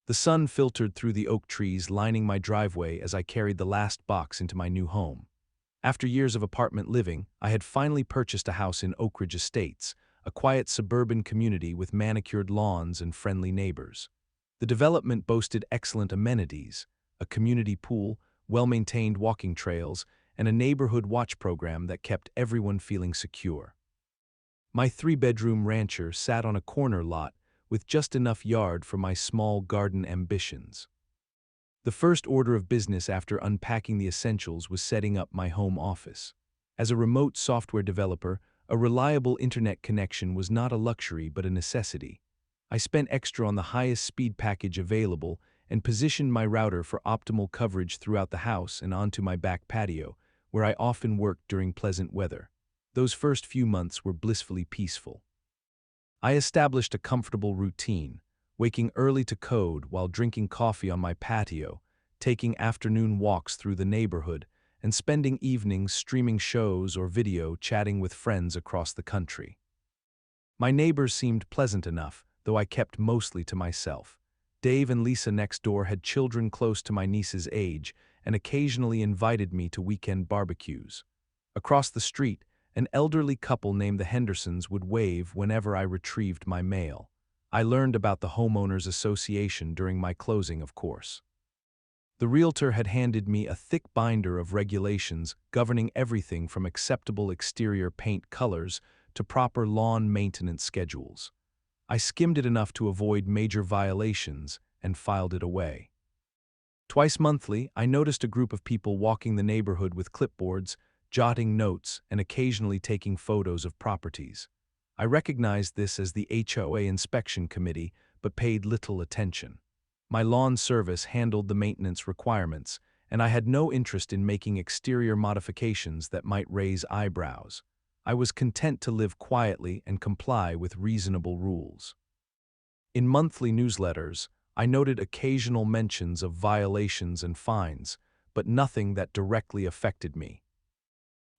The sun filtered through the oak trees lining my driveway as I carried the last box into my new home. After years of apartment living, I had finally purchased a house in Oak Ridge Estates, a quiet suburban community with manicured lawns and friendly neighbors. The development boasted excellent amenities: a community pool, well-maintained walking trails, and a neighborhood watch program that kept everyone feeling secure. My three-bedroom rancher sat on a corner lot with just enough yard for my small garden ambitions. The first order of business after unpacking the essentials was setting up my home office. As a remote software developer, a reliable internet connection was not a luxury but a necessity. I spent extra on the highest speed package available and positioned my router for optimal coverage throughout the house and onto my back patio, where I often worked during pleasant weather. Those first few months were blissfully peaceful. I established a comfortable routine, waking early to code while drinking coffee on my patio, taking afternoon walks through the neighborhood, and spending evenings streaming shows or video chatting with friends across the country. My neighbors seemed pleasant enough, though I kept mostly to myself. Dave and Lisa next door had children close to my niece's age and occasionally invited me to weekend barbecues. Across the street, an elderly couple named the Hendersons would wave whenever I retrieved my mail. I learned about the homeowners association during my closing, of course. The realtor had handed me a thick binder of regulations governing everything from acceptable exterior paint colors to proper lawn maintenance schedules. I skimmed it enough to avoid major violations and filed it away. Twice monthly, I noticed a group of people walking the neighborhood with clipboards, jotting notes, and occasionally taking photos of properties. I recognized this as the HOA inspection committee, but paid little attention. My lawn service handled the maintenance requirements, and I had no interest in making exterior modifications that might raise eyebrows. I was content to live quietly and comply with reasonable rules. In monthly newsletters, I noted occasional mentions of violations and fines, but nothing that directly affected me.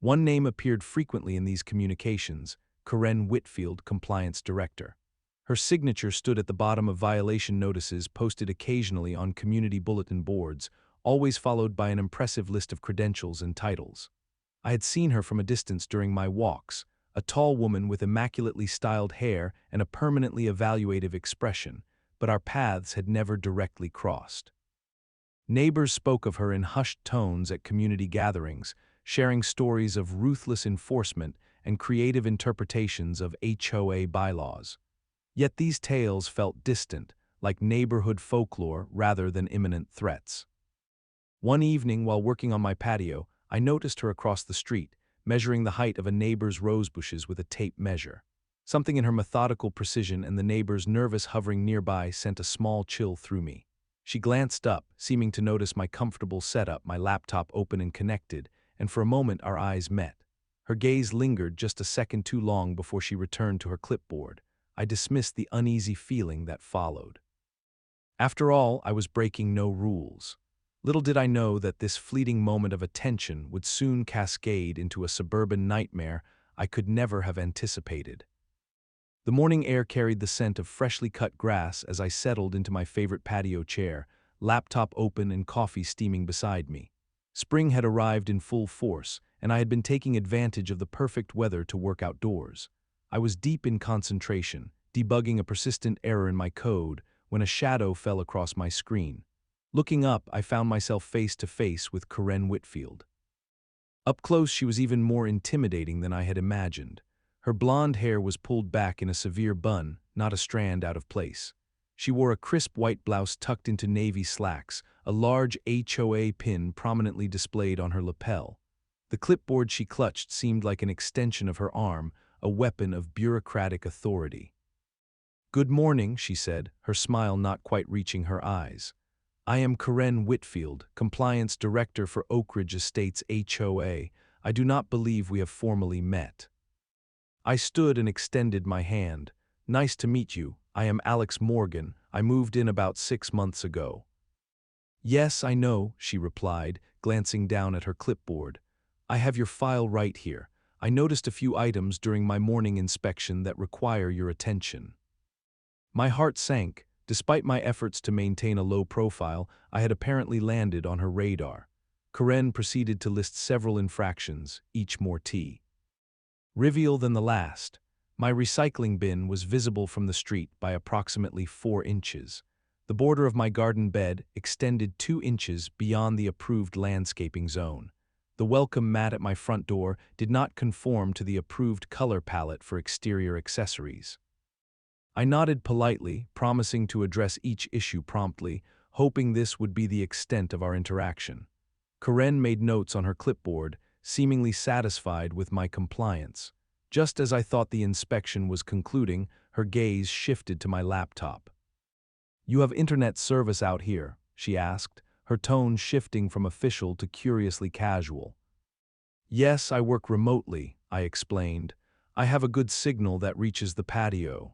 One name appeared frequently in these communications: Karen Whitfield, Compliance Director. Her signature stood at the bottom of violation notices posted occasionally on community bulletin boards, always followed by an impressive list of credentials and titles. I had seen her from a distance during my walks, a tall woman with immaculately styled hair and a permanently evaluative expression, but our paths had never directly crossed. Neighbors spoke of her in hushed tones at community gatherings, sharing stories of ruthless enforcement and creative interpretations of HOA bylaws. Yet these tales felt distant, like neighborhood folklore rather than imminent threats. One evening while working on my patio, I noticed her across the street, measuring the height of a neighbor's rose bushes with a tape measure. Something in her methodical precision and the neighbor's nervous hovering nearby sent a small chill through me. She glanced up, seeming to notice my comfortable setup, my laptop open and connected, and for a moment our eyes met. Her gaze lingered just a second too long before she returned to her clipboard. I dismissed the uneasy feeling that followed. After all, I was breaking no rules. Little did I know that this fleeting moment of attention would soon cascade into a suburban nightmare I could never have anticipated. The morning air carried the scent of freshly cut grass as I settled into my favorite patio chair, laptop open and coffee steaming beside me. Spring had arrived in full force, and I had been taking advantage of the perfect weather to work outdoors. I was deep in concentration, debugging a persistent error in my code, when a shadow fell across my screen. Looking up, I found myself face to face with Karen Whitfield. Up close, she was even more intimidating than I had imagined. Her blonde hair was pulled back in a severe bun, not a strand out of place. She wore a crisp white blouse tucked into navy slacks, a large HOA pin prominently displayed on her lapel. The clipboard she clutched seemed like an extension of her arm, a weapon of bureaucratic authority. "Good morning," she said, her smile not quite reaching her eyes. "I am Karen Whitfield, Compliance Director for Oak Ridge Estates HOA. I do not believe we have formally met." I stood and extended my hand. "Nice to meet you. I am Alex Morgan. I moved in about 6 months ago." "Yes, I know," she replied, glancing down at her clipboard. "I have your file right here. I noticed a few items during my morning inspection that require your attention." My heart sank, Despite my efforts to maintain a low profile, I had apparently landed on her radar. Karen proceeded to list several infractions, each more trivial than the last. My recycling bin was visible from the street by approximately 4 inches. The border of my garden bed extended 2 inches beyond the approved landscaping zone. The welcome mat at my front door did not conform to the approved color palette for exterior accessories. I nodded politely, promising to address each issue promptly, hoping this would be the extent of our interaction. Karen made notes on her clipboard, seemingly satisfied with my compliance. Just as I thought the inspection was concluding, her gaze shifted to my laptop. "You have internet service out here?" she asked, her tone shifting from official to curiously casual. "Yes, I work remotely," I explained. "I have a good signal that reaches the patio."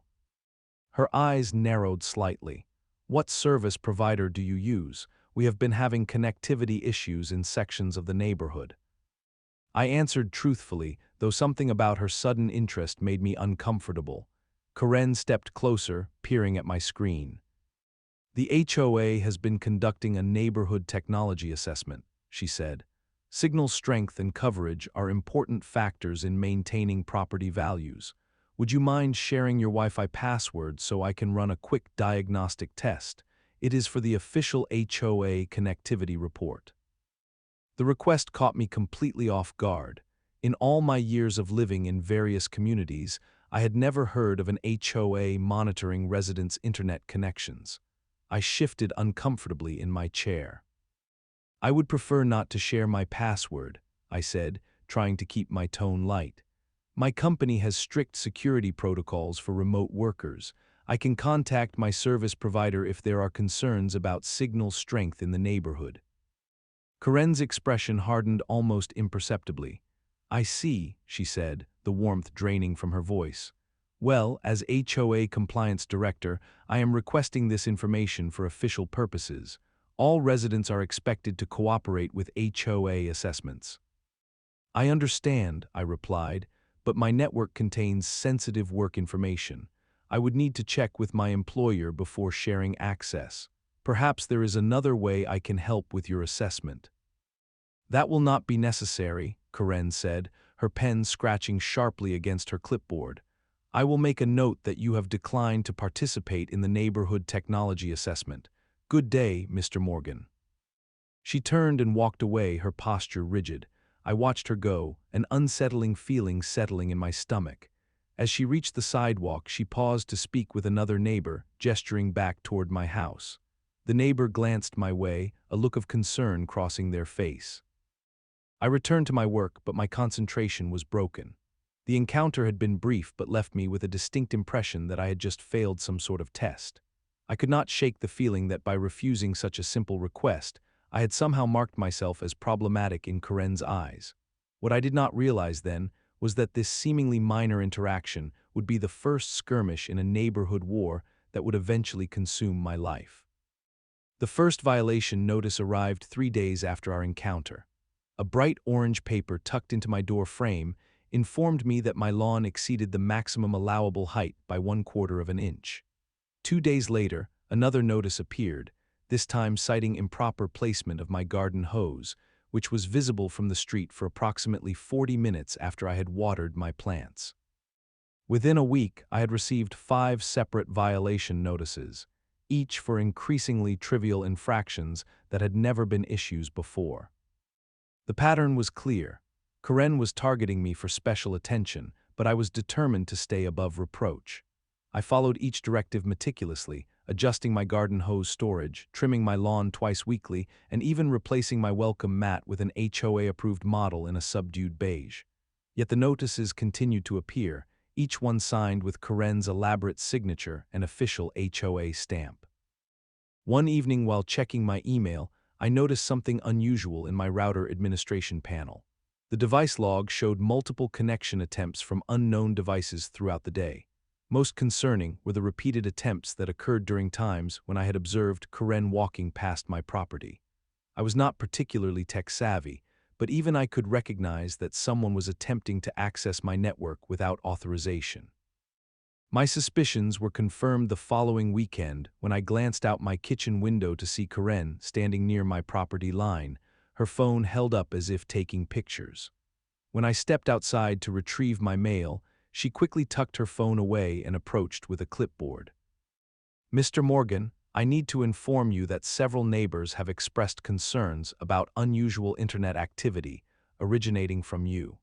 Her eyes narrowed slightly. "What service provider do you use? We have been having connectivity issues in sections of the neighborhood." I answered truthfully, though something about her sudden interest made me uncomfortable. Karen stepped closer, peering at my screen. "The HOA has been conducting a neighborhood technology assessment," she said. "Signal strength and coverage are important factors in maintaining property values. Would you mind sharing your Wi-Fi password so I can run a quick diagnostic test? It is for the official HOA connectivity report." The request caught me completely off guard. In all my years of living in various communities, I had never heard of an HOA monitoring residents' internet connections. I shifted uncomfortably in my chair. "I would prefer not to share my password," I said, trying to keep my tone light. "My company has strict security protocols for remote workers. I can contact my service provider if there are concerns about signal strength in the neighborhood." Karen's expression hardened almost imperceptibly. "I see," she said, the warmth draining from her voice. "Well, as HOA Compliance Director, I am requesting this information for official purposes. All residents are expected to cooperate with HOA assessments." "I understand," I replied, "but my network contains sensitive work information. I would need to check with my employer before sharing access. Perhaps there is another way I can help with your assessment." "That will not be necessary," Karen said, her pen scratching sharply against her clipboard. "I will make a note that you have declined to participate in the neighborhood technology assessment. Good day, Mr. Morgan." She turned and walked away, her posture rigid. I watched her go, an unsettling feeling settling in my stomach. As she reached the sidewalk, she paused to speak with another neighbor, gesturing back toward my house. The neighbor glanced my way, a look of concern crossing their face. I returned to my work, but my concentration was broken. The encounter had been brief but left me with a distinct impression that I had just failed some sort of test. I could not shake the feeling that by refusing such a simple request, I had somehow marked myself as problematic in Karen's eyes. What I did not realize then was that this seemingly minor interaction would be the first skirmish in a neighborhood war that would eventually consume my life. The first violation notice arrived 3 days after our encounter. A bright orange paper tucked into my door frame informed me that my lawn exceeded the maximum allowable height by 1/4 of an inch. 2 days later, another notice appeared, this time citing improper placement of my garden hose, which was visible from the street for approximately 40 minutes after I had watered my plants. Within a week, I had received 5 separate violation notices, each for increasingly trivial infractions that had never been issues before. The pattern was clear. Karen was targeting me for special attention, but I was determined to stay above reproach. I followed each directive meticulously, adjusting my garden hose storage, trimming my lawn twice weekly, and even replacing my welcome mat with an HOA-approved model in a subdued beige. Yet the notices continued to appear, each one signed with Karen's elaborate signature and official HOA stamp. One evening while checking my email, I noticed something unusual in my router administration panel. The device log showed multiple connection attempts from unknown devices throughout the day. Most concerning were the repeated attempts that occurred during times when I had observed Karen walking past my property. I was not particularly tech-savvy, but even I could recognize that someone was attempting to access my network without authorization. My suspicions were confirmed the following weekend when I glanced out my kitchen window to see Karen standing near my property line, her phone held up as if taking pictures. When I stepped outside to retrieve my mail, she quickly tucked her phone away and approached with a clipboard. "Mr. Morgan, I need to inform you that several neighbors have expressed concerns about unusual internet activity originating from you.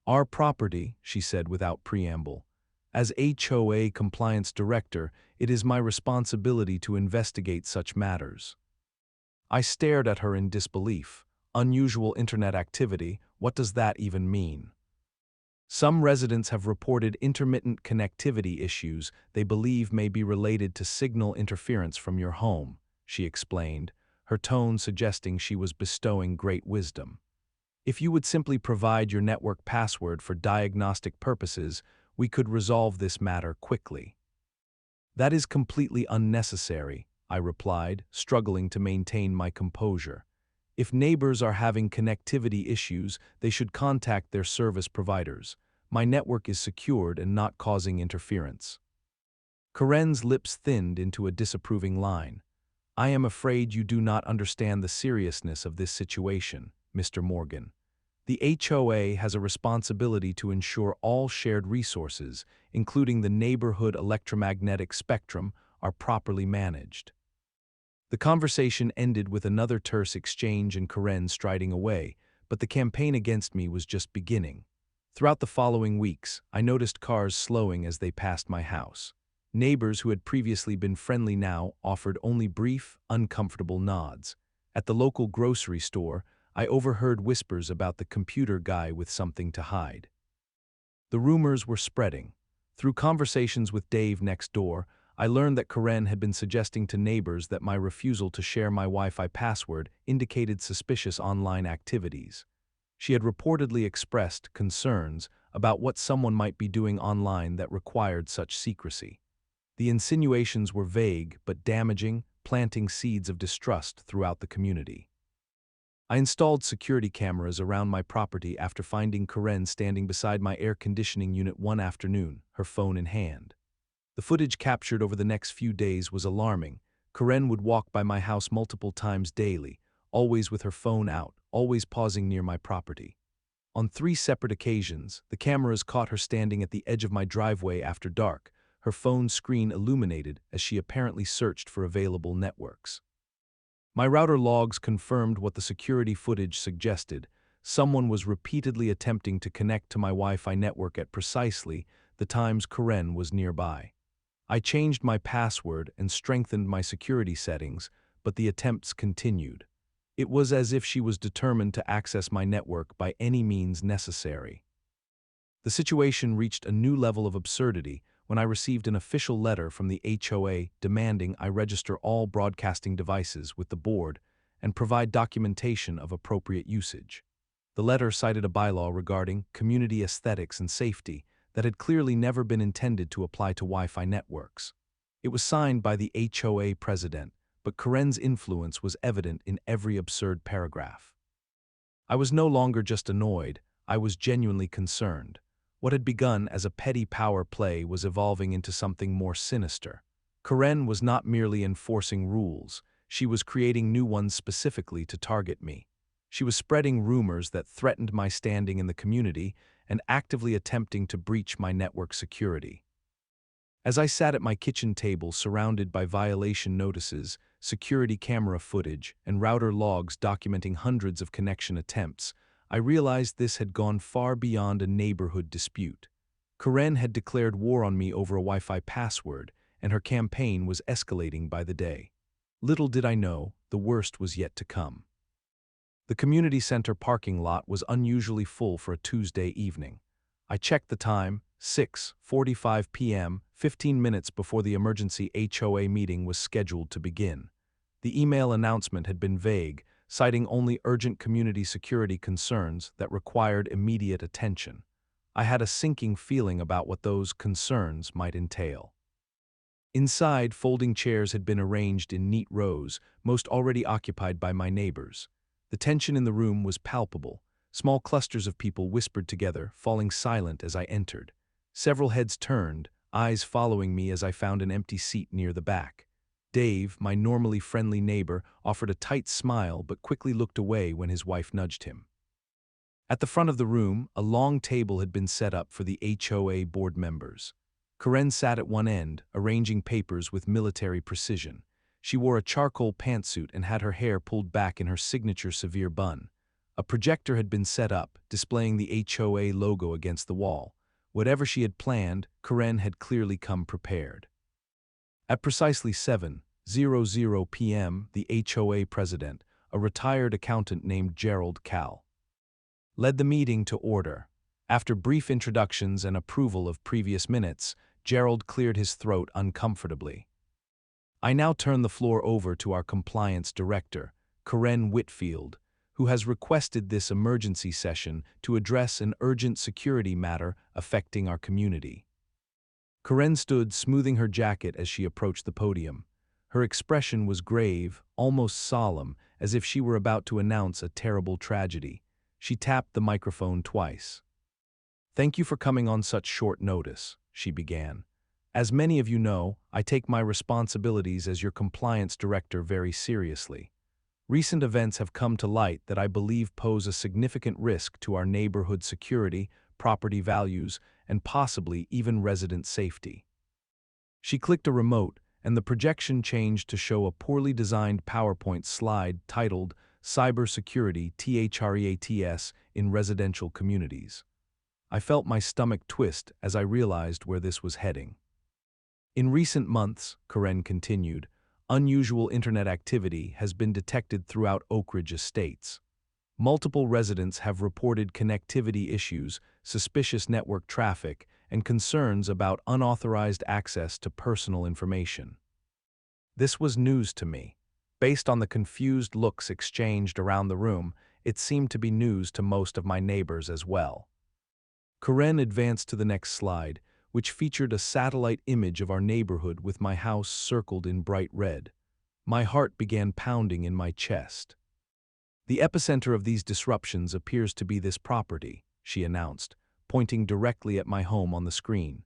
Our property," she said without preamble. "As HOA Compliance Director, it is my responsibility to investigate such matters." I stared at her in disbelief. Unusual internet activity, what does that even mean? "Some residents have reported intermittent connectivity issues they believe may be related to signal interference from your home," she explained, her tone suggesting she was bestowing great wisdom. "If you would simply provide your network password for diagnostic purposes, we could resolve this matter quickly." "That is completely unnecessary," I replied, struggling to maintain my composure. "If neighbors are having connectivity issues, they should contact their service providers. My network is secured and not causing interference." Karen's lips thinned into a disapproving line. "I am afraid you do not understand the seriousness of this situation, Mr. Morgan. The HOA has a responsibility to ensure all shared resources, including the neighborhood electromagnetic spectrum, are properly managed." The conversation ended with another terse exchange and Karen striding away, but the campaign against me was just beginning. Throughout the following weeks, I noticed cars slowing as they passed my house. Neighbors who had previously been friendly now offered only brief, uncomfortable nods. At the local grocery store, I overheard whispers about the computer guy with something to hide. The rumors were spreading. Through conversations with Dave next door, I learned that Karen had been suggesting to neighbors that my refusal to share my Wi-Fi password indicated suspicious online activities. She had reportedly expressed concerns about what someone might be doing online that required such secrecy. The insinuations were vague but damaging, planting seeds of distrust throughout the community. I installed security cameras around my property after finding Karen standing beside my air conditioning unit one afternoon, her phone in hand. The footage captured over the next few days was alarming. Karen would walk by my house multiple times daily, always with her phone out, always pausing near my property. On 3 separate occasions, the cameras caught her standing at the edge of my driveway after dark, her phone screen illuminated as she apparently searched for available networks. My router logs confirmed what the security footage suggested. Someone was repeatedly attempting to connect to my Wi-Fi network at precisely the times Karen was nearby. I changed my password and strengthened my security settings, but the attempts continued. It was as if she was determined to access my network by any means necessary. The situation reached a new level of absurdity when I received an official letter from the HOA demanding I register all broadcasting devices with the board and provide documentation of appropriate usage. The letter cited a bylaw regarding community aesthetics and safety that had clearly never been intended to apply to Wi-Fi networks. It was signed by the HOA president, but Karen's influence was evident in every absurd paragraph. I was no longer just annoyed, I was genuinely concerned. What had begun as a petty power play was evolving into something more sinister. Karen was not merely enforcing rules, she was creating new ones specifically to target me. She was spreading rumors that threatened my standing in the community and actively attempting to breach my network security. As I sat at my kitchen table surrounded by violation notices, security camera footage, and router logs documenting hundreds of connection attempts, I realized this had gone far beyond a neighborhood dispute. Karen had declared war on me over a Wi-Fi password, and her campaign was escalating by the day. Little did I know, the worst was yet to come. The community center parking lot was unusually full for a Tuesday evening. I checked the time, 6:45 p.m., 15 minutes before the emergency HOA meeting was scheduled to begin. The email announcement had been vague, citing only urgent community security concerns that required immediate attention. I had a sinking feeling about what those concerns might entail. Inside, folding chairs had been arranged in neat rows, most already occupied by my neighbors. The tension in the room was palpable. Small clusters of people whispered together, falling silent as I entered. Several heads turned, eyes following me as I found an empty seat near the back. Dave, my normally friendly neighbor, offered a tight smile but quickly looked away when his wife nudged him. At the front of the room, a long table had been set up for the HOA board members. Karen sat at one end, arranging papers with military precision. She wore a charcoal pantsuit and had her hair pulled back in her signature severe bun. A projector had been set up, displaying the HOA logo against the wall. Whatever she had planned, Karen had clearly come prepared. At precisely 7:00 p.m., the HOA president, a retired accountant named Gerald Cal, led the meeting to order. After brief introductions and approval of previous minutes, Gerald cleared his throat uncomfortably. I now turn the floor over to our compliance director, Karen Whitfield, who has requested this emergency session to address an urgent security matter affecting our community. Karen stood smoothing her jacket as she approached the podium. Her expression was grave, almost solemn, as if she were about to announce a terrible tragedy. She tapped the microphone twice. "Thank you for coming on such short notice," she began. "As many of you know, I take my responsibilities as your compliance director very seriously. Recent events have come to light that I believe pose a significant risk to our neighborhood security, property values, and possibly even resident safety." She clicked a remote, and the projection changed to show a poorly designed PowerPoint slide titled Cybersecurity THREATS in Residential Communities. I felt my stomach twist as I realized where this was heading. "In recent months," Karen continued, "unusual internet activity has been detected throughout Oak Ridge Estates. Multiple residents have reported connectivity issues, suspicious network traffic, and concerns about unauthorized access to personal information." This was news to me. Based on the confused looks exchanged around the room, it seemed to be news to most of my neighbors as well. Karen advanced to the next slide, which featured a satellite image of our neighborhood with my house circled in bright red. My heart began pounding in my chest. "The epicenter of these disruptions appears to be this property," she announced, pointing directly at my home on the screen.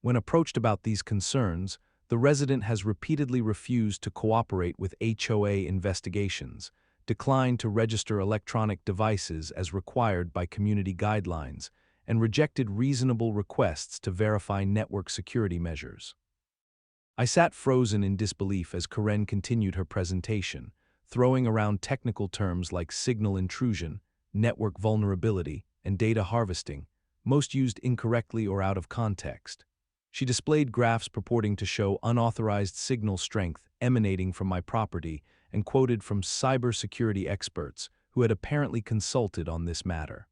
When approached about these concerns, the resident has repeatedly refused to cooperate with HOA investigations, declined to register electronic devices as required by community guidelines, and rejected reasonable requests to verify network security measures. I sat frozen in disbelief as Karen continued her presentation, throwing around technical terms like signal intrusion, network vulnerability, and data harvesting, most used incorrectly or out of context. She displayed graphs purporting to show unauthorized signal strength emanating from my property and quoted from cybersecurity experts who had apparently consulted on this matter.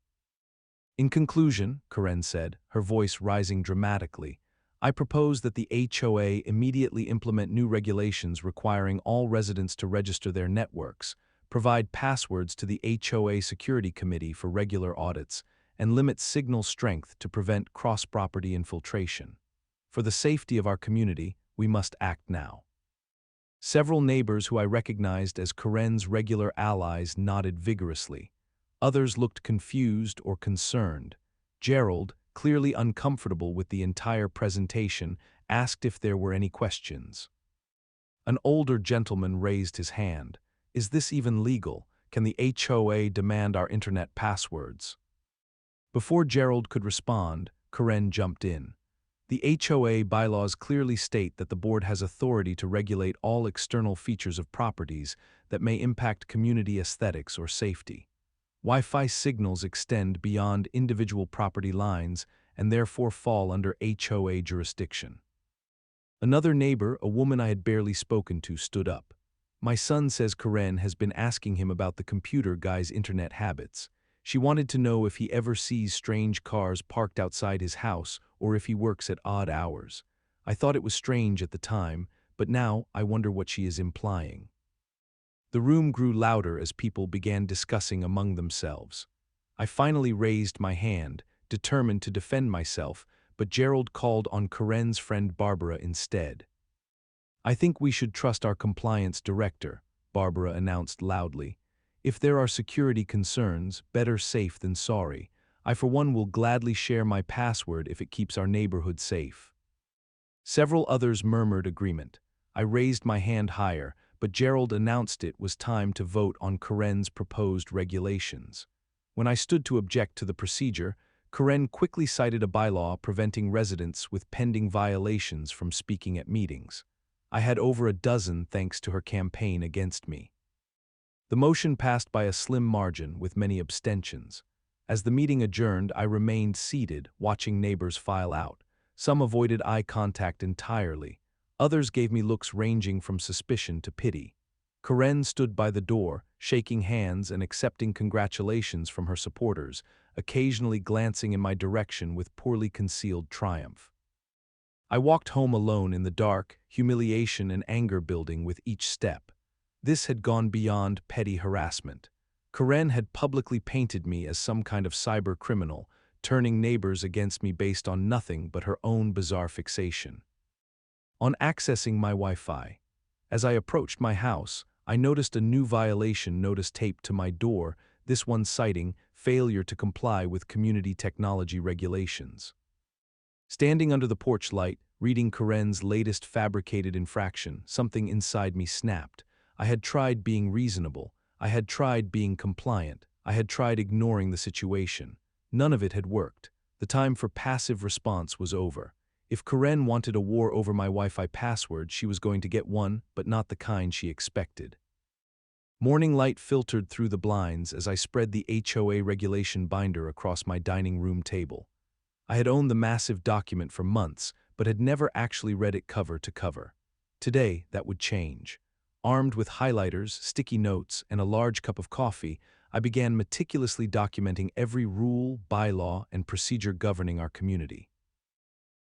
"In conclusion," Karen said, her voice rising dramatically, "I propose that the HOA immediately implement new regulations requiring all residents to register their networks, provide passwords to the HOA Security Committee for regular audits, and limit signal strength to prevent cross-property infiltration. For the safety of our community, we must act now." Several neighbors who I recognized as Karen's regular allies nodded vigorously. Others looked confused or concerned. Gerald, clearly uncomfortable with the entire presentation, asked if there were any questions. An older gentleman raised his hand. "Is this even legal? Can the HOA demand our internet passwords?" Before Gerald could respond, Karen jumped in. "The HOA bylaws clearly state that the board has authority to regulate all external features of properties that may impact community aesthetics or safety. Wi-Fi signals extend beyond individual property lines and therefore fall under HOA jurisdiction." Another neighbor, a woman I had barely spoken to, stood up. "My son says Karen has been asking him about the computer guy's internet habits. She wanted to know if he ever sees strange cars parked outside his house or if he works at odd hours. I thought it was strange at the time, but now I wonder what she is implying." The room grew louder as people began discussing among themselves. I finally raised my hand, determined to defend myself, but Gerald called on Karen's friend Barbara instead. "I think we should trust our compliance director," Barbara announced loudly. "If there are security concerns, better safe than sorry. I for one will gladly share my password if it keeps our neighborhood safe." Several others murmured agreement. I raised my hand higher, but Gerald announced it was time to vote on Karen's proposed regulations. When I stood to object to the procedure, Karen quickly cited a bylaw preventing residents with pending violations from speaking at meetings. I had over a dozen thanks to her campaign against me. The motion passed by a slim margin with many abstentions. As the meeting adjourned, I remained seated, watching neighbors file out. Some avoided eye contact entirely. Others gave me looks ranging from suspicion to pity. Karen stood by the door, shaking hands and accepting congratulations from her supporters, occasionally glancing in my direction with poorly concealed triumph. I walked home alone in the dark, humiliation and anger building with each step. This had gone beyond petty harassment. Karen had publicly painted me as some kind of cyber criminal, turning neighbors against me based on nothing but her own bizarre fixation. On accessing my Wi-Fi, as I approached my house, I noticed a new violation notice taped to my door, this one citing failure to comply with community technology regulations. Standing under the porch light, reading Karen's latest fabricated infraction, something inside me snapped. I had tried being reasonable. I had tried being compliant. I had tried ignoring the situation. None of it had worked. The time for passive response was over. If Karen wanted a war over my Wi-Fi password, she was going to get one, but not the kind she expected. Morning light filtered through the blinds as I spread the HOA regulation binder across my dining room table. I had owned the massive document for months, but had never actually read it cover to cover. Today, that would change. Armed with highlighters, sticky notes, and a large cup of coffee, I began meticulously documenting every rule, bylaw, and procedure governing our community.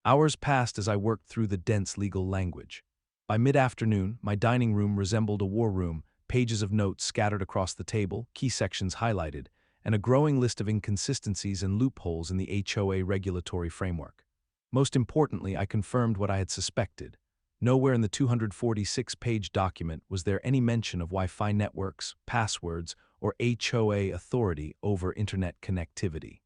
Hours passed as I worked through the dense legal language. By mid-afternoon, my dining room resembled a war room, pages of notes scattered across the table, key sections highlighted, and a growing list of inconsistencies and loopholes in the HOA regulatory framework. Most importantly, I confirmed what I had suspected. Nowhere in the 246-page document was there any mention of Wi-Fi networks, passwords, or HOA authority over internet connectivity.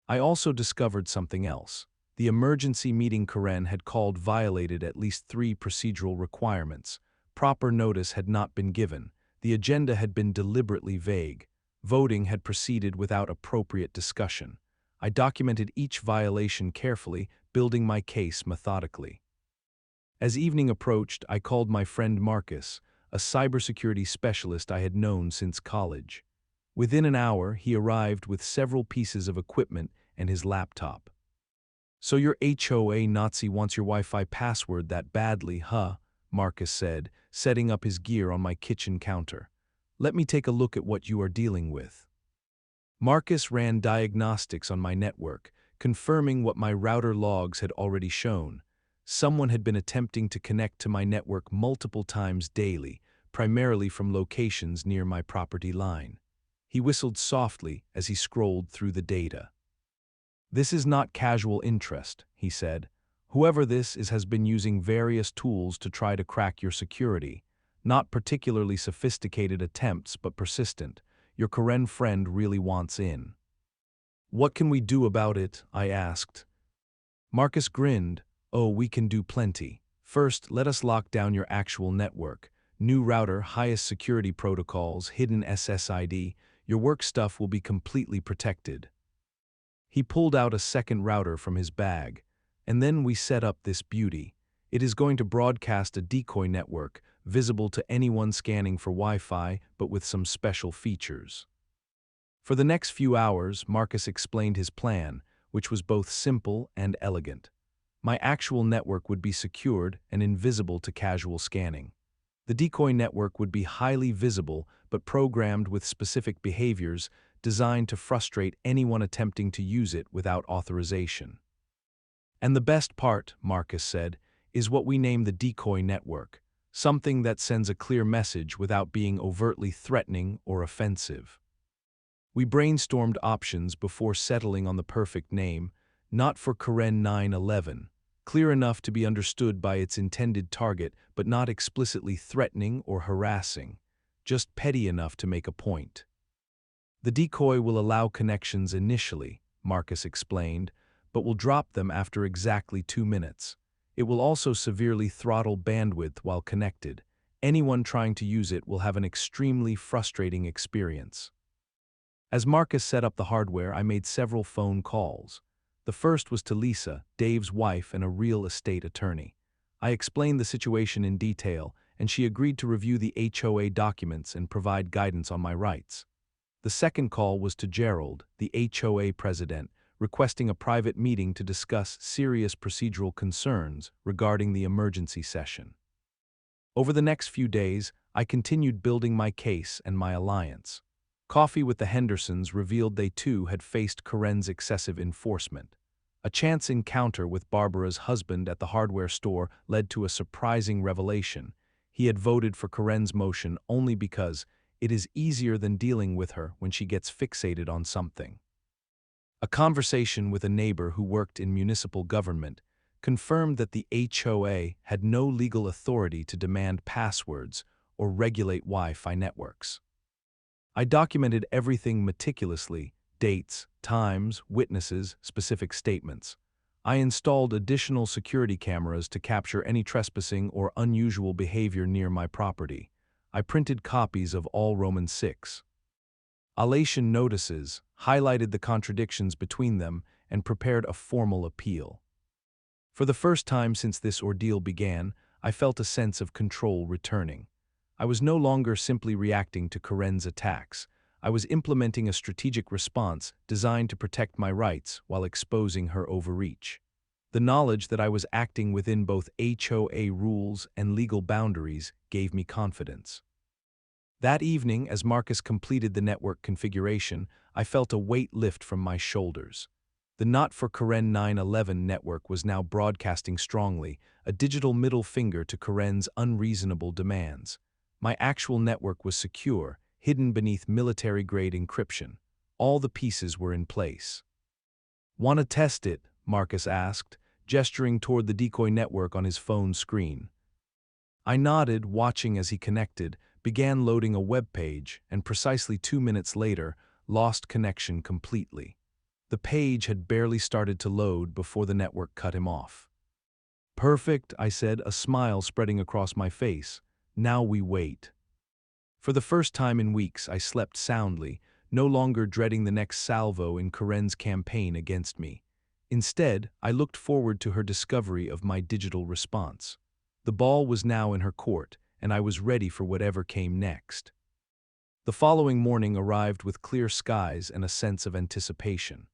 I also discovered something else. The emergency meeting Karen had called violated at least 3 procedural requirements. Proper notice had not been given. The agenda had been deliberately vague. Voting had proceeded without appropriate discussion. I documented each violation carefully, building my case methodically. As evening approached, I called my friend Marcus, a cybersecurity specialist I had known since college. Within an hour, he arrived with several pieces of equipment and his laptop. "So your HOA Nazi wants your Wi-Fi password that badly, huh?" Marcus said, setting up his gear on my kitchen counter. "Let me take a look at what you are dealing with." Marcus ran diagnostics on my network, confirming what my router logs had already shown. Someone had been attempting to connect to my network multiple times daily, primarily from locations near my property line. He whistled softly as he scrolled through the data. "This is not casual interest," he said. "Whoever this is has been using various tools to try to crack your security. Not particularly sophisticated attempts, but persistent. Your Karen friend really wants in." "What can we do about it?" I asked. Marcus grinned. "Oh, we can do plenty. First, let us lock down your actual network. New router, highest security protocols, hidden SSID. Your work stuff will be completely protected." He pulled out a second router from his bag. "And then we set up this beauty. It is going to broadcast a decoy network, visible to anyone scanning for Wi-Fi, but with some special features." For the next few hours, Marcus explained his plan, which was both simple and elegant. My actual network would be secured and invisible to casual scanning. The decoy network would be highly visible, but programmed with specific behaviors designed to frustrate anyone attempting to use it without authorization. "And the best part," Marcus said, "is what we name the decoy network, something that sends a clear message without being overtly threatening or offensive." We brainstormed options before settling on the perfect name, NotForKaren911, clear enough to be understood by its intended target but not explicitly threatening or harassing, just petty enough to make a point. "The decoy will allow connections initially," Marcus explained, "but will drop them after exactly 2 minutes. It will also severely throttle bandwidth while connected. Anyone trying to use it will have an extremely frustrating experience. As Marcus set up the hardware, I made several phone calls. The first was to Lisa, Dave's wife and a real estate attorney. I explained the situation in detail, and she agreed to review the HOA documents and provide guidance on my rights. The second call was to Gerald, the HOA president, requesting a private meeting to discuss serious procedural concerns regarding the emergency session. Over the next few days, I continued building my case and my alliance. Coffee with the Hendersons revealed they too had faced Karen's excessive enforcement. A chance encounter with Barbara's husband at the hardware store led to a surprising revelation. He had voted for Karen's motion only because it is easier than dealing with her when she gets fixated on something. A conversation with a neighbor who worked in municipal government confirmed that the HOA had no legal authority to demand passwords or regulate Wi-Fi networks. I documented everything meticulously: dates, times, witnesses, specific statements. I installed additional security cameras to capture any trespassing or unusual behavior near my property. I printed copies of all Roman 6 alation notices, highlighted the contradictions between them, and prepared a formal appeal. For the first time since this ordeal began, I felt a sense of control returning. I was no longer simply reacting to Karen's attacks. I was implementing a strategic response designed to protect my rights while exposing her overreach. The knowledge that I was acting within both HOA rules and legal boundaries gave me confidence. That evening, as Marcus completed the network configuration, I felt a weight lift from my shoulders. The NotForKaren911 network was now broadcasting strongly, a digital middle finger to Karen's unreasonable demands. My actual network was secure, hidden beneath military-grade encryption. All the pieces were in place. "Want to test it?" Marcus asked, gesturing toward the decoy network on his phone screen. I nodded, watching as he connected, began loading a web page, and precisely 2 minutes later, lost connection completely. The page had barely started to load before the network cut him off. "Perfect," I said, a smile spreading across my face. "Now we wait." For the first time in weeks, I slept soundly, no longer dreading the next salvo in Karen's campaign against me. Instead, I looked forward to her discovery of my digital response. The ball was now in her court, and I was ready for whatever came next. The following morning arrived with clear skies and a sense of anticipation.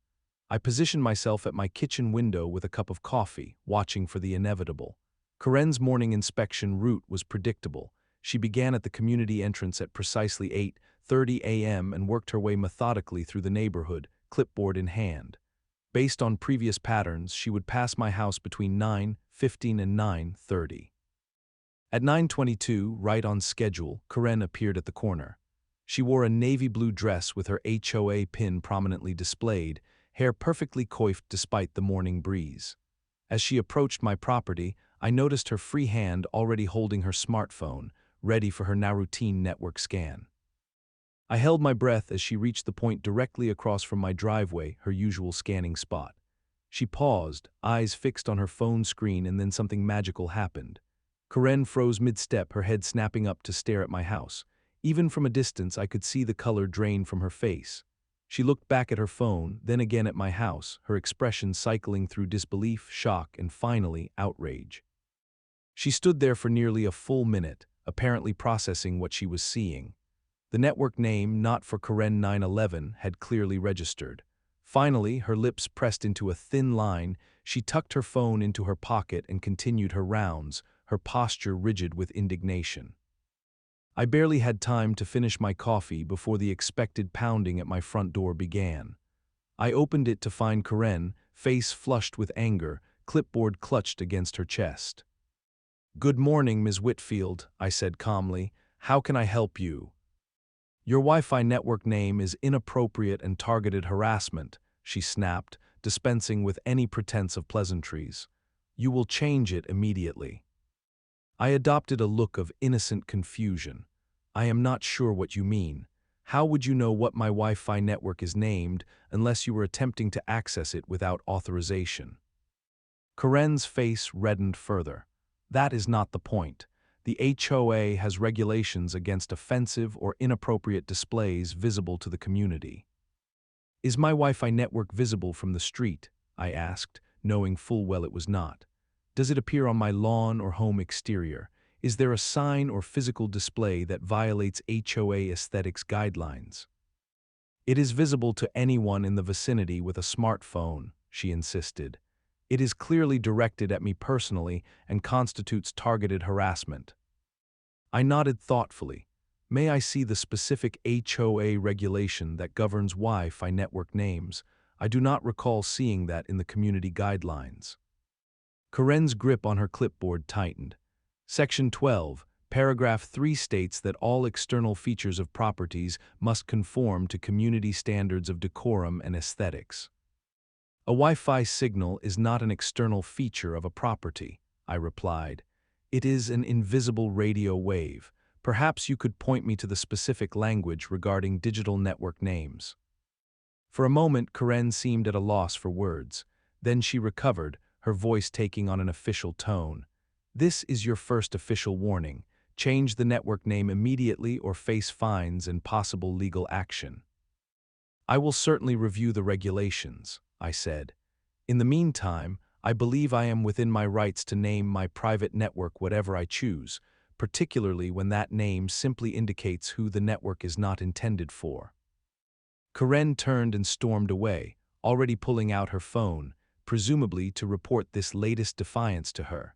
I positioned myself at my kitchen window with a cup of coffee, watching for the inevitable. Karen's morning inspection route was predictable. She began at the community entrance at precisely 8:30 a.m. and worked her way methodically through the neighborhood, clipboard in hand. Based on previous patterns, she would pass my house between 9:15 and 9:30. At 9:22, right on schedule, Karen appeared at the corner. She wore a navy blue dress with her HOA pin prominently displayed, hair perfectly coiffed despite the morning breeze. As she approached my property, I noticed her free hand already holding her smartphone, ready for her now routine network scan. I held my breath as she reached the point directly across from my driveway, her usual scanning spot. She paused, eyes fixed on her phone screen, and then something magical happened. Karen froze mid-step, her head snapping up to stare at my house. Even from a distance, I could see the color drain from her face. She looked back at her phone, then again at my house, her expression cycling through disbelief, shock, and finally, outrage. She stood there for nearly a full minute, apparently processing what she was seeing. The network name, NotForKaren911, had clearly registered. Finally, her lips pressed into a thin line, she tucked her phone into her pocket and continued her rounds, her posture rigid with indignation. I barely had time to finish my coffee before the expected pounding at my front door began. I opened it to find Karen, face flushed with anger, clipboard clutched against her chest. "Good morning, Ms. Whitfield," I said calmly. "How can I help you?" "Your Wi-Fi network name is inappropriate and targeted harassment," she snapped, dispensing with any pretense of pleasantries. "You will change it immediately." I adopted a look of innocent confusion. "I am not sure what you mean. How would you know what my Wi-Fi network is named unless you were attempting to access it without authorization?" Karen's face reddened further. That is not the point. The HOA has regulations against offensive or inappropriate displays visible to the community. Is my Wi-Fi network visible from the street? I asked, knowing full well it was not. Does it appear on my lawn or home exterior? Is there a sign or physical display that violates HOA aesthetics guidelines? It is visible to anyone in the vicinity with a smartphone, she insisted. It is clearly directed at me personally and constitutes targeted harassment. I nodded thoughtfully. May I see the specific HOA regulation that governs Wi-Fi network names? I do not recall seeing that in the community guidelines. Karen's grip on her clipboard tightened. Section 12, paragraph 3 states that all external features of properties must conform to community standards of decorum and aesthetics. A Wi-Fi signal is not an external feature of a property, I replied. It is an invisible radio wave. Perhaps you could point me to the specific language regarding digital network names. For a moment, Karen seemed at a loss for words. Then she recovered, her voice taking on an official tone. This is your first official warning. Change the network name immediately or face fines and possible legal action. I will certainly review the regulations, I said. In the meantime, I believe I am within my rights to name my private network whatever I choose, particularly when that name simply indicates who the network is not intended for. Karen turned and stormed away, already pulling out her phone, presumably to report this latest defiance to her.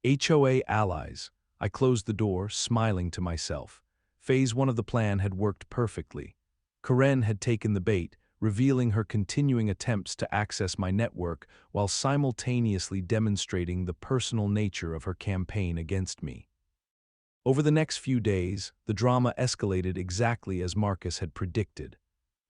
HOA allies. I closed the door, smiling to myself. Phase 1 of the plan had worked perfectly. Karen had taken the bait, revealing her continuing attempts to access my network while simultaneously demonstrating the personal nature of her campaign against me. Over the next few days, the drama escalated exactly as Marcus had predicted.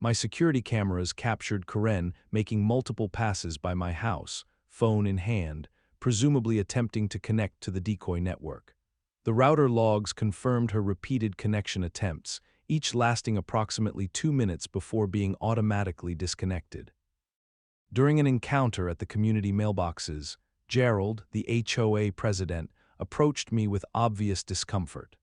My security cameras captured Karen making multiple passes by my house, phone in hand, presumably attempting to connect to the decoy network. The router logs confirmed her repeated connection attempts, each lasting approximately 2 minutes before being automatically disconnected. During an encounter at the community mailboxes, Gerald, the HOA president, approached me with obvious discomfort.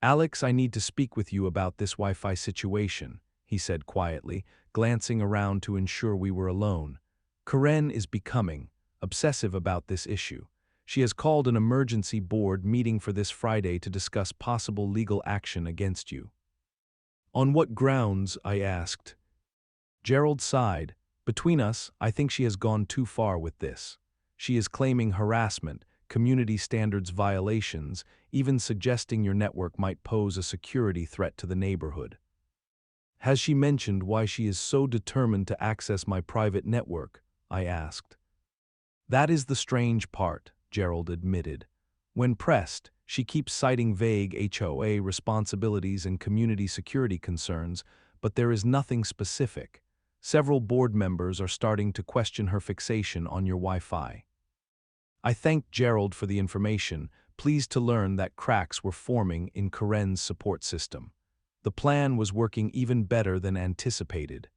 "Alex, I need to speak with you about this Wi-Fi situation," he said quietly, glancing around to ensure we were alone. "Karen is becoming obsessive about this issue. She has called an emergency board meeting for this Friday to discuss possible legal action against you." "On what grounds?" I asked. Gerald sighed. "Between us, I think she has gone too far with this. She is claiming harassment, community standards violations, even suggesting your network might pose a security threat to the neighborhood." "Has she mentioned why she is so determined to access my private network?" I asked. "That is the strange part," Gerald admitted. "When pressed, she keeps citing vague HOA responsibilities and community security concerns, but there is nothing specific. Several board members are starting to question her fixation on your Wi-Fi." I thanked Gerald for the information, pleased to learn that cracks were forming in Karen's support system. The plan was working even better than anticipated.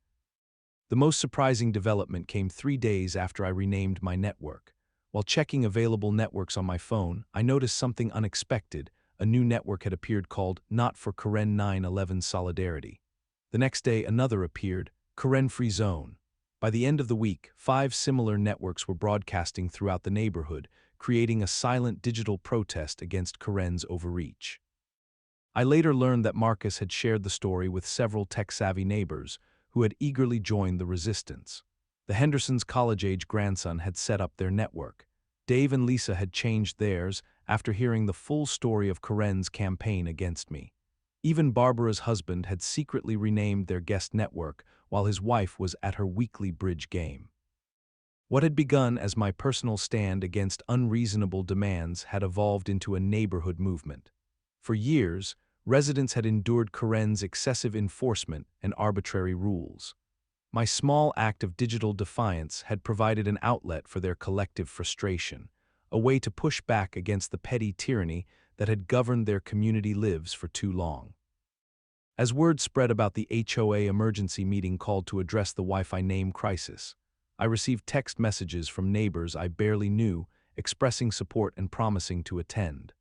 The most surprising development came 3 days after I renamed my network. While checking available networks on my phone, I noticed something unexpected. A new network had appeared called NotForKaren911 Solidarity. The next day, another appeared, Karen Free Zone. By the end of the week, 5 similar networks were broadcasting throughout the neighborhood, creating a silent digital protest against Karen's overreach. I later learned that Marcus had shared the story with several tech-savvy neighbors who had eagerly joined the resistance. The Hendersons' college-age grandson had set up their network. Dave and Lisa had changed theirs after hearing the full story of Karen's campaign against me. Even Barbara's husband had secretly renamed their guest network while his wife was at her weekly bridge game. What had begun as my personal stand against unreasonable demands had evolved into a neighborhood movement. For years, residents had endured Karen's excessive enforcement and arbitrary rules. My small act of digital defiance had provided an outlet for their collective frustration, a way to push back against the petty tyranny that had governed their community lives for too long. As word spread about the HOA emergency meeting called to address the Wi-Fi name crisis, I received text messages from neighbors I barely knew, expressing support and promising to attend.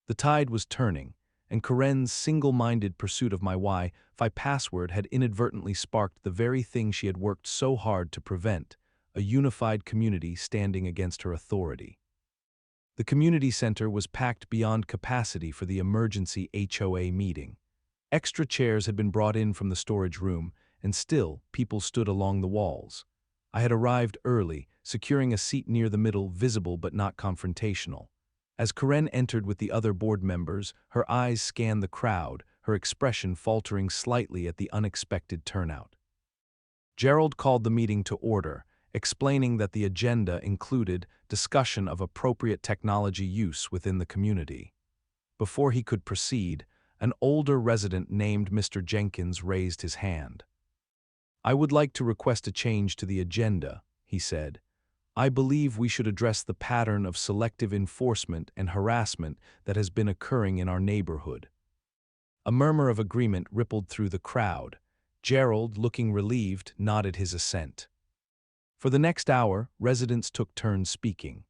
The tide was turning, and Karen's single-minded pursuit of my Wi-Fi password had inadvertently sparked the very thing she had worked so hard to prevent, a unified community standing against her authority. The community center was packed beyond capacity for the emergency HOA meeting. Extra chairs had been brought in from the storage room, and still people stood along the walls. I had arrived early, securing a seat near the middle, visible but not confrontational. As Karen entered with the other board members, her eyes scanned the crowd, her expression faltering slightly at the unexpected turnout. Gerald called the meeting to order, explaining that the agenda included discussion of appropriate technology use within the community. Before he could proceed, an older resident named Mr. Jenkins raised his hand. "I would like to request a change to the agenda," he said. "I believe we should address the pattern of selective enforcement and harassment that has been occurring in our neighborhood." A murmur of agreement rippled through the crowd. Gerald, looking relieved, nodded his assent. For the next hour, residents took turns speaking.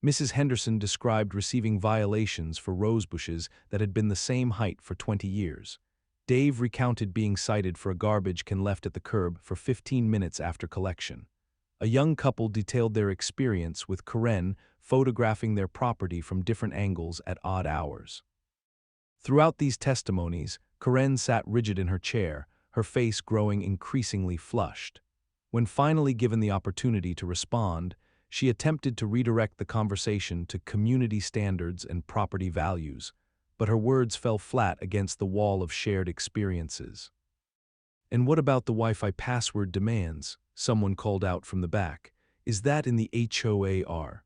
Mrs. Henderson described receiving violations for rosebushes that had been the same height for 20 years. Dave recounted being cited for a garbage can left at the curb for 15 minutes after collection. A young couple detailed their experience with Karen photographing their property from different angles at odd hours. Throughout these testimonies, Karen sat rigid in her chair, her face growing increasingly flushed. When finally given the opportunity to respond, she attempted to redirect the conversation to community standards and property values, but her words fell flat against the wall of shared experiences. "And what about the Wi-Fi password demands?" someone called out from the back. "Is that in the HOA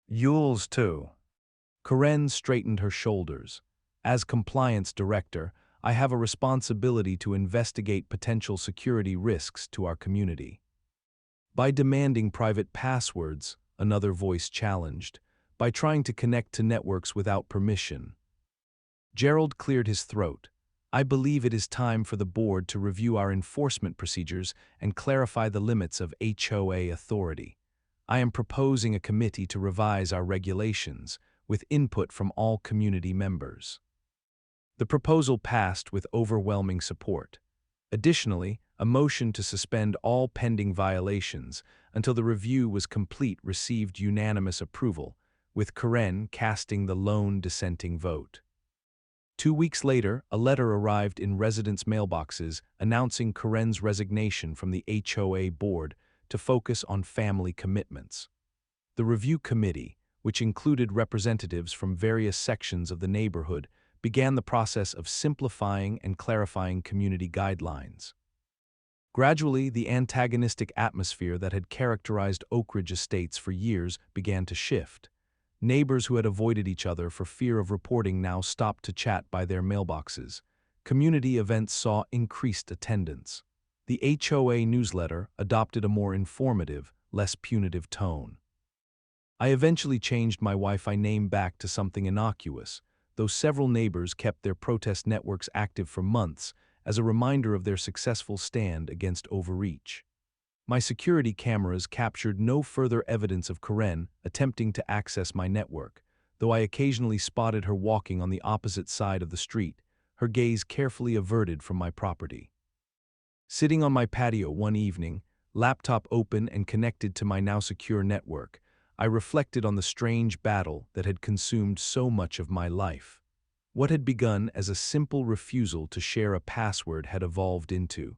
rules too?" Karen straightened her shoulders. "As compliance director, I have a responsibility to investigate potential security risks to our community." "By demanding private passwords," another voice challenged, "by trying to connect to networks without permission." Gerald cleared his throat. "I believe it is time for the board to review our enforcement procedures and clarify the limits of HOA authority. I am proposing a committee to revise our regulations, with input from all community members." The proposal passed with overwhelming support. Additionally, a motion to suspend all pending violations until the review was complete received unanimous approval, with Karen casting the lone dissenting vote. 2 weeks later, a letter arrived in residents' mailboxes announcing Karen's resignation from the HOA board to focus on family commitments. The review committee, which included representatives from various sections of the neighborhood, began the process of simplifying and clarifying community guidelines. Gradually, the antagonistic atmosphere that had characterized Oak Ridge Estates for years began to shift. Neighbors who had avoided each other for fear of reporting now stopped to chat by their mailboxes. Community events saw increased attendance. The HOA newsletter adopted a more informative, less punitive tone. I eventually changed my Wi-Fi name back to something innocuous, though several neighbors kept their protest networks active for months as a reminder of their successful stand against overreach. My security cameras captured no further evidence of Karen attempting to access my network, though I occasionally spotted her walking on the opposite side of the street, her gaze carefully averted from my property. Sitting on my patio one evening, laptop open and connected to my now secure network, I reflected on the strange battle that had consumed so much of my life. What had begun as a simple refusal to share a password had evolved into